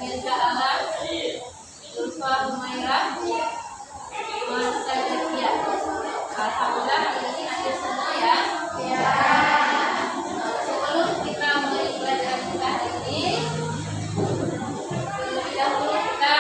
Mirza Alam, Zulfa Humairah, Masa Zakia. Alhamdulillah hari ini hadir semua ya. Sebelum kita mulai pelajaran kita hari ini, terlebih dahulu kita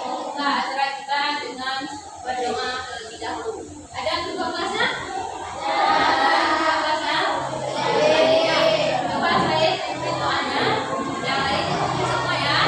membuka acara kita dengan berdoa terlebih dahulu. Ada yang buka kelasnya? Buka kelasnya? Ya. Coba saya pimpin doanya. Yang lain ikuti semua ya.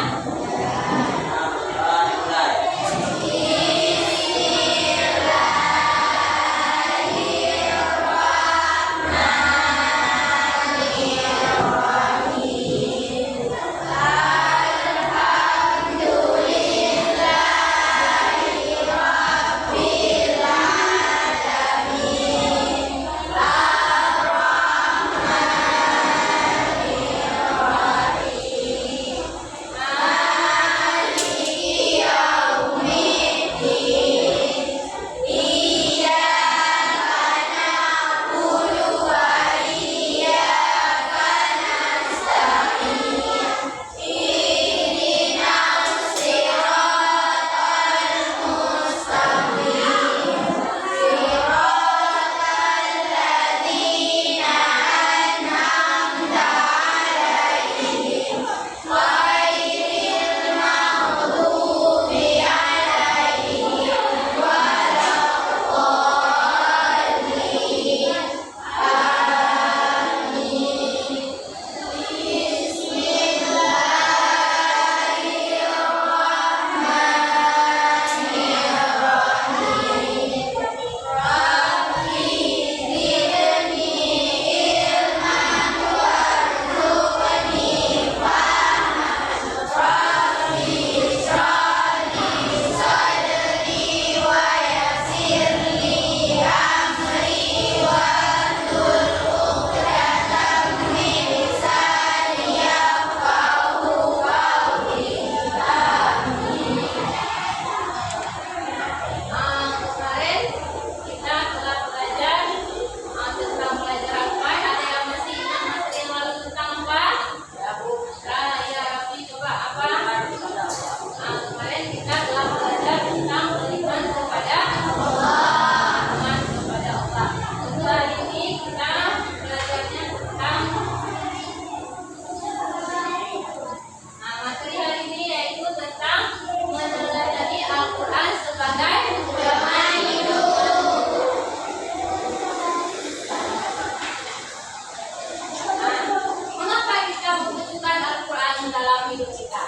Mengapa kita membutuhkan Al-Quran dalam hidup kita?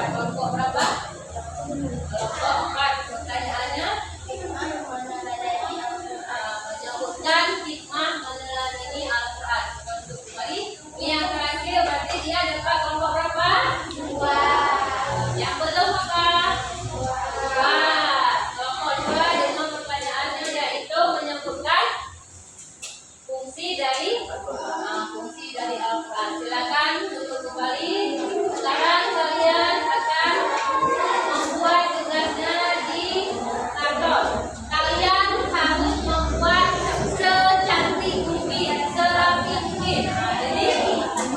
Kelompok berapa? Kelompok 4. Pertanyaannya menyebutkan hikmah meneladani Al-Quran. Untuk kembali, ini yang terakhir berarti dia dapat kelompok berapa? 2. Yang belum apa? 2. Kelompok 2 dengan pertanyaannya yaitu menyebutkan fungsi dari Al-Quran. Silakan untuk kembali. Sekarang kalian akan membuat tugasnya di karton. Kalian harus membuat secantik mungkin, serapi mungkin. Jadi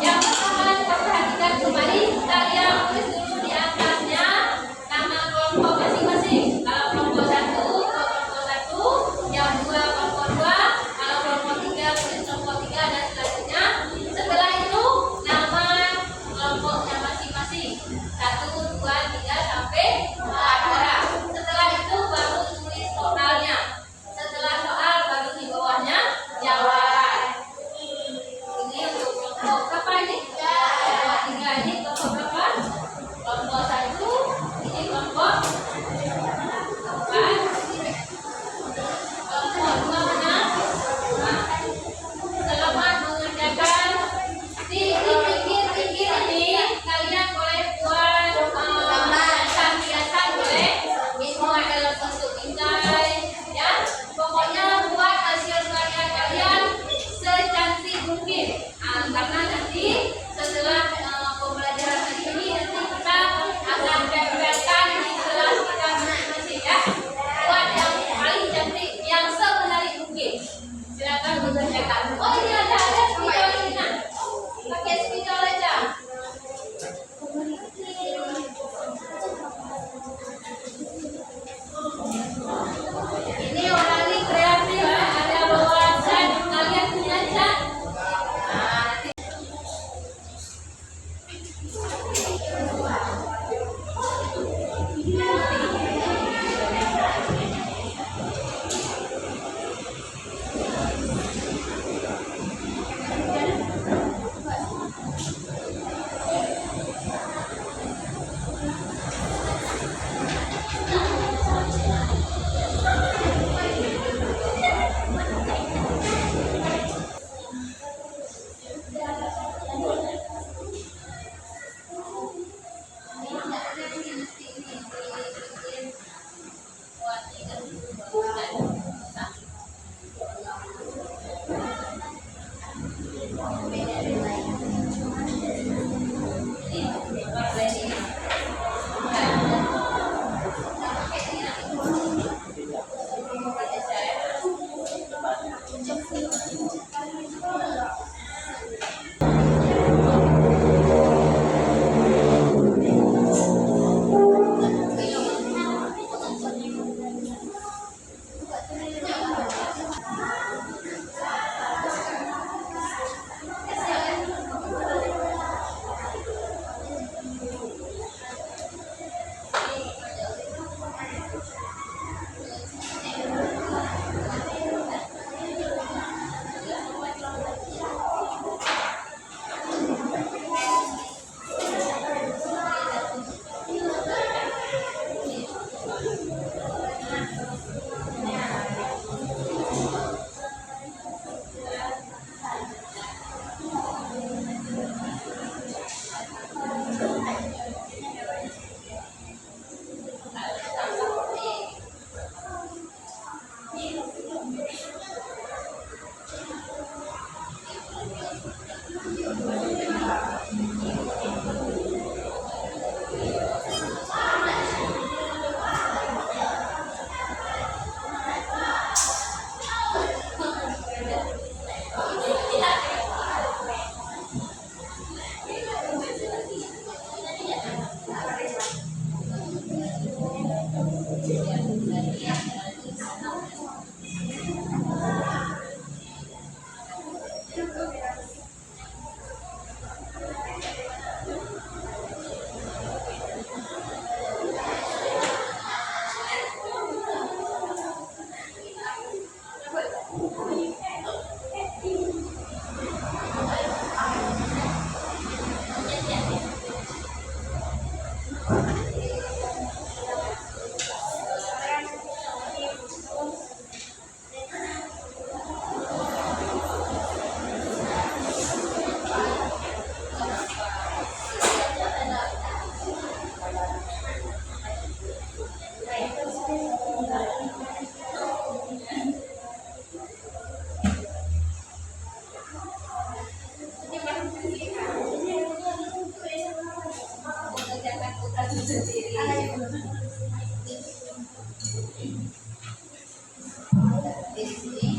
yang pertama perhatikan kembali, kalian tulis dulu di atasnya nama kelompok masing-masing. Kalau kelompok 1, yang 2 kelompok 2, kalau kelompok 3 tulis kelompok 3 dan selanjutnya. Setelah itu nama kelompoknya masing-masing 1, 2, 3 sampai 4 orang. Setelah itu baru tulis soalnya. Setelah soal baru di bawahnya jawab. Ini untuk kelompok berapa ini? Kelompok 3 ini kelompok berapa? Kelompok 1 ini kelompok 4. Kelompok 2 mana? Selamat mengerjakan di pinggir-pinggir ini. Kalian boleh buat hiasan-hiasan boleh. Semua dalam bentuk bingkai, ya. Pokoknya buat hasil karya kalian secantik mungkin. Karena nanti setelah pembelajaran hari ini nanti kita akan tempelkan di kelas kita masing-masing, ya. Buat yang paling cantik, yang semenarik mungkin. Silakan mengerjakan. Oh ini ada spidol ini, nah. Pakai spidol aja. Ini orang ini kreatif, ya. Ada bawa cat. Kalian punya cat? Nanti. putra sendiri. Di sini.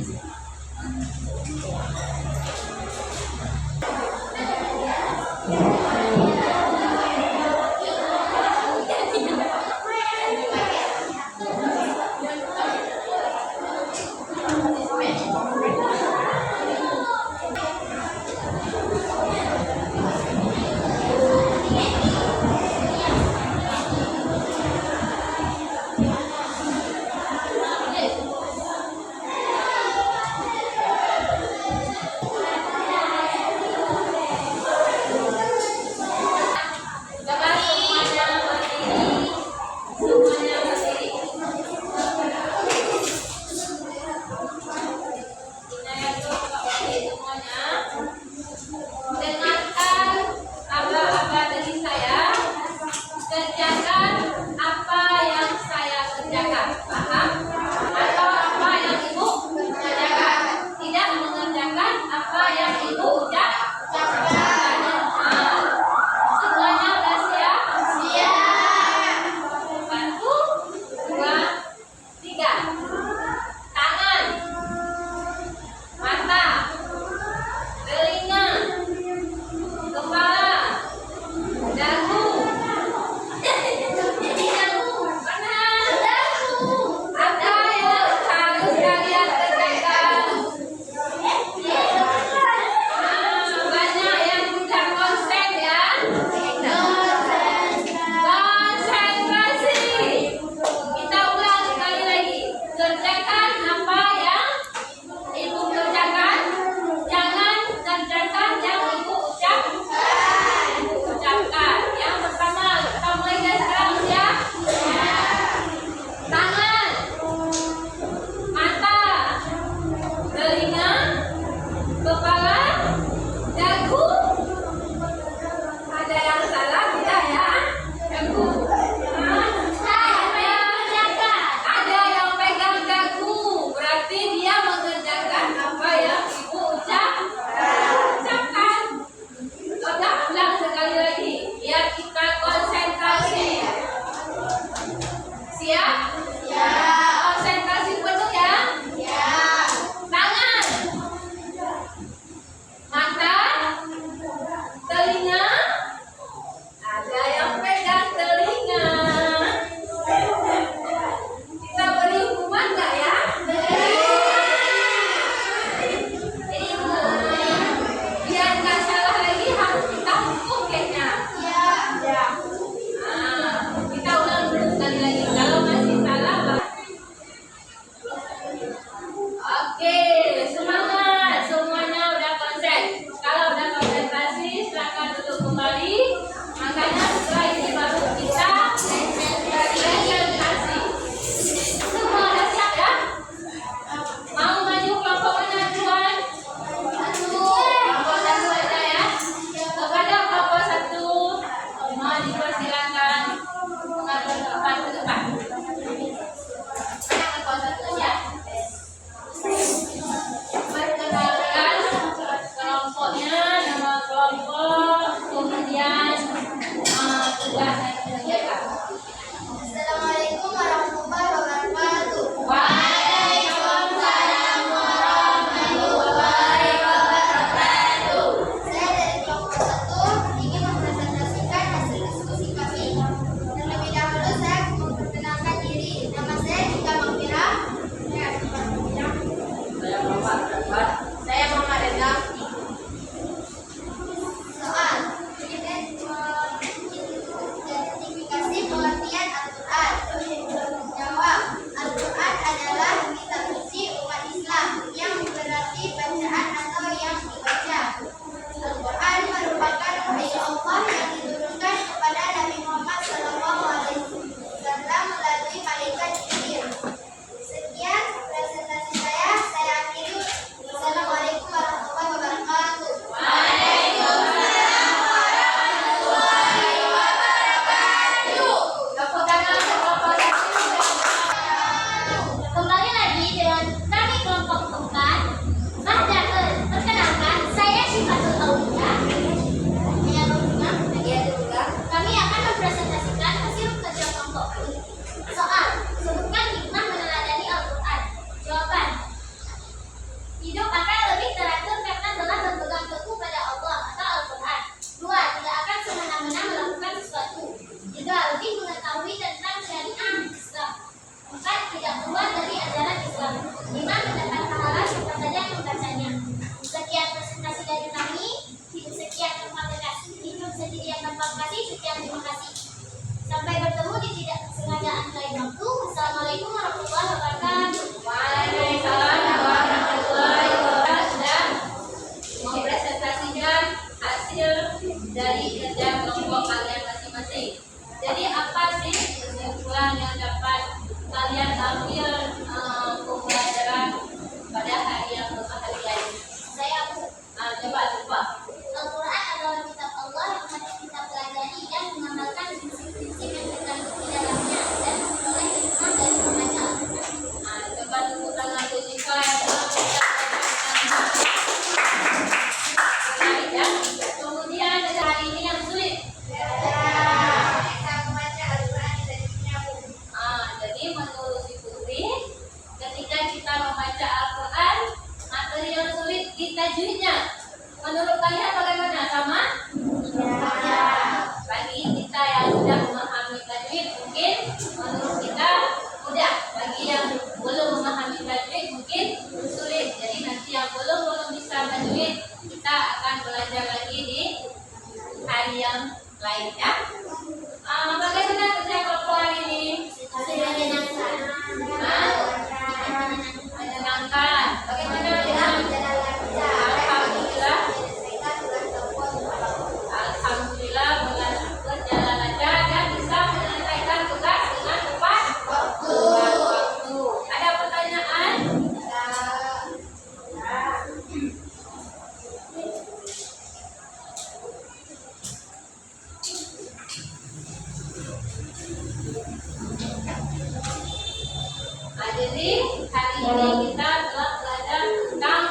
Nah, jadi hari ini kita telah belajar tentang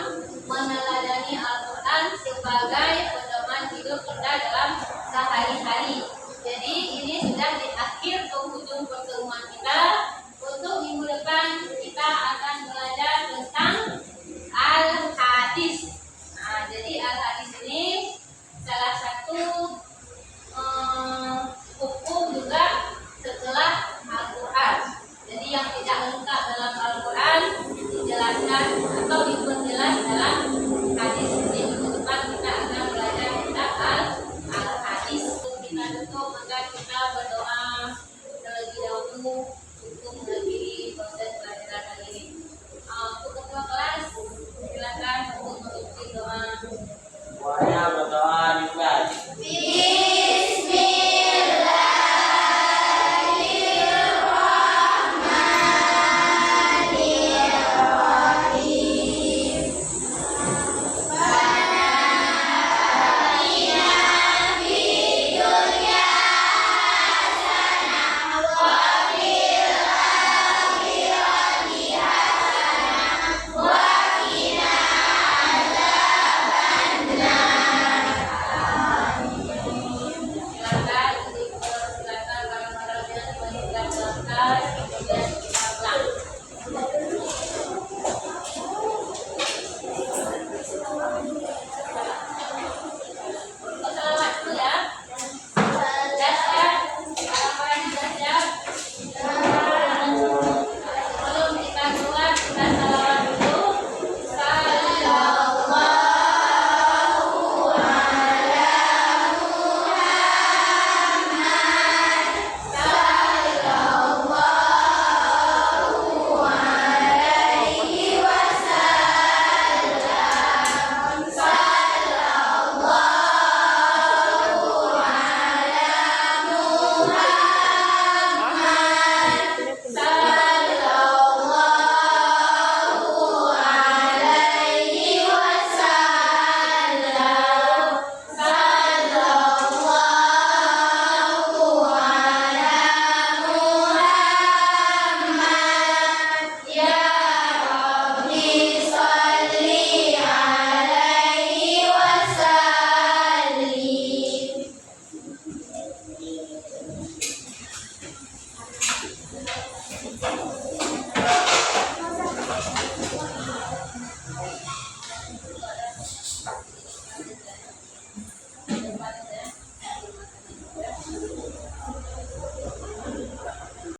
meneladani Al-Quran sebagai pedoman hidup kita dalam sehari-hari. Jadi ini sudah di akhir penghujung pertemuan kita. Untuk minggu depan kita akan belajar tentang Al-Hadis. Nah, jadi Al-Hadis ini salah satu hukum juga setelah Al-Quran. Jadi yang tidak lengkap dalam Al-Quran dijelaskan atau diperjelas dalam hadis. Jadi minggu depan kita akan belajar tentang Al-Hadis. Kita tutup, maka kita berdoa terlebih dahulu.